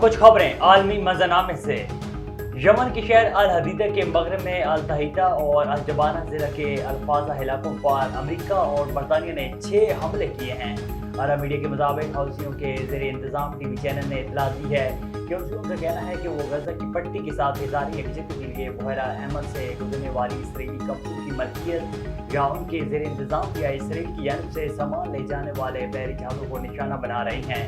कुछ खबरें आलमी मंजरनामे से। यमन के शहर अल हदीदा के मगरब में अल तहीता और अल जबाना जिला के अल्फाजा इलाकों पर अमेरिका और बरतानिया ने 6 हमले किए हैं। अरब मीडिया के मुताबिक हौसियों के ज़रिए इंतज़ाम टीवी चैनल ने इतला दी है कि उनका कहना है कि वो गजा की पट्टी के साथ इज़ारी यकजहती के लिए बहरा अहमद से गुजरने वाली इसराइली कंपनी की मलकियत या उनके ज़रिए इंतज़ाम या इसराइल की जानिब से सामान ले जाने वाले बहरी जहाज़ों को निशाना बना रही हैं।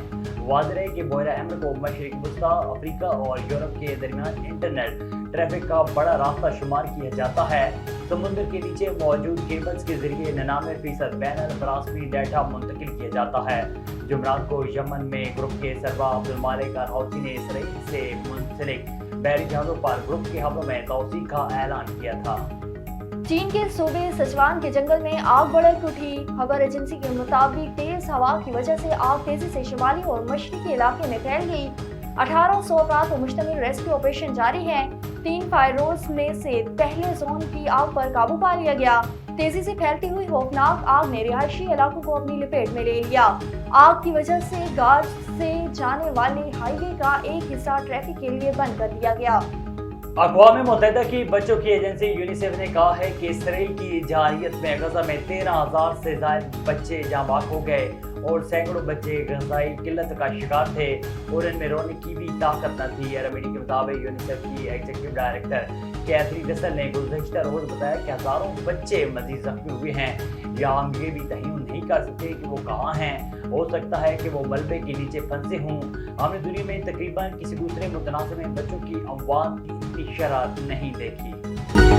वाज़ेह है कि बहरा अहमद को मशरिक़ वस्ता, अफ्रीका और यूरोप के दरमियान इंटरनेट ट्रैफिक का बड़ा रास्ता शुमार किया जाता है। समुद्र के नीचे मौजूद केबल्स के जरिए 99% बैनुल-फ़रास्मी डाटा मुंतकिल किया जाता है। जुमरात को यमन में ग्रुप के सरबराह अब्दुल मालिक अल हौसी ने इसराइल से मुंसलिक बहरी जहाज़ों पर ग्रुप के हमलों में तोसी का ऐलान किया था। चीन के सूबे सिचुआन के जंगल में आग भड़क उठी। खबर एजेंसी के मुताबिक तेज हवा की वजह से आग तेजी से शिमाली और मशरकी इलाके में फैल गई। 1800 अफराद पर मुश्तमिल रेस्क्यू ऑपरेशन जारी है। 3 फायरोज में से पहले जोन की आग पर काबू पा लिया गया। तेजी से फैलती हुई खौफनाक आग ने रिहायशी इलाकों को अपनी लपेट में ले लिया। आग की वजह से गाज से जाने वाले हाईवे का एक हिस्सा ट्रैफिक के लिए बंद कर दिया गया। अक़वाम मुत्तहिदा की बच्चों की एजेंसी यूनिसेफ ने कहा है कि इसराइल की जारियत में गजा में 13,000 से ज़ायद बच्चे जाँ बाक हो गए और सैकड़ों बच्चे गज़ाई किल्लत का शिकार थे और इनमें रोने की भी ताकत न थी। अरब मीडिया के मुताबिक यूनिसेफ की एग्जीक्यूटिव डायरेक्टर कैथरी रसल ने गुज़श्ता रोज़ बताया कि हज़ारों बच्चे मज़ीद ज़ख्मी हुए हैं या हम ये भी तयन नहीं कर सकते कि वो कहाँ हैं। हो सकता है कि वो मलबे के नीचे फंसे हों। हमने दुनिया में तकरीबन किसी दूसरे मुतनाज़ में बच्चों की अमवात की इतनी शरह नहीं देखी।